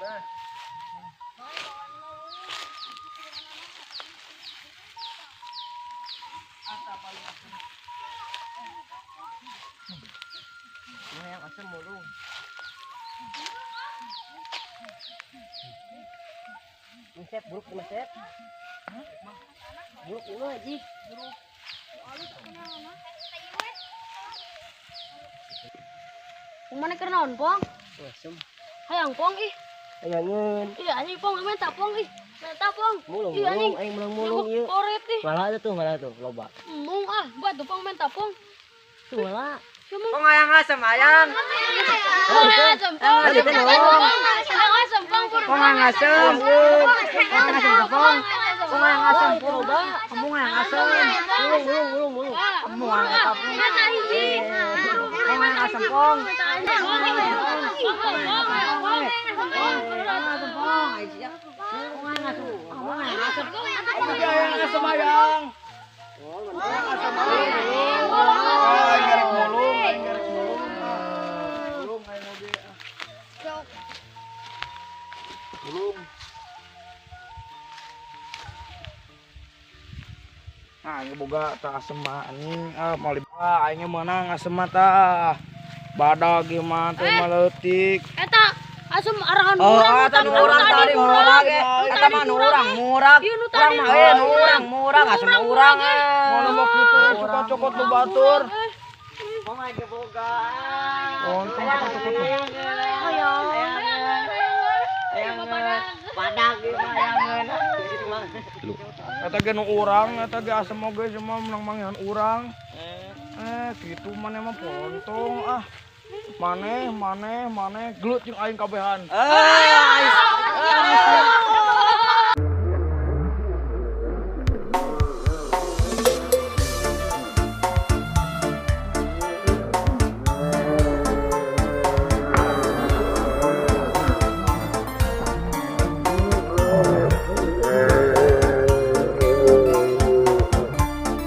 Yang asam mulu. Masep buruk masep. Buruk ini Haji. Buruk. Mana kernaon pong? Asam. Hayang pong ih. Ayangeun. Iya anjing pong minta pong ih. Minta pong. Mulung Iya anjing. mulung aing mulung ieu. Koret ih. Malah tuh loba. Mung ah, buat tuh pong minta pong. Tuh malah. Kok ayang asam ayang? Asam pong. Ayo teh nolong. Asam pong. Kok ayang asam? Kok ayang asam pong? Kok ayang asam pong? Loba. Kamu ayang asam. Mulung. Kamu ayang asam pong. Kok ayang asam pong? Ayang asam ayang. Asam ayang. Ay, garek mulung, ay garek mulung. Mulung ay moge. Mulung. Nah, ini boga tak asem anjing. Mau libat aing menang asem mata. Badag gimana teh maletik. Eta asam arahan Oh, murang. eta nu urang tadi murang ge. Eta mah nu urang murang. Urang mah nu urang murang asem urang. Mana mau kitu cokot-cokot lu batur. Mama ge boga. Oh, cokot-cokot. Ayang padag ge ayangeun. Eta ge nu urang, eta ge asem oge cuma menang manggihan urang. Gitu mana mah pontong ah. Maneh gelut jeung aing kabehan.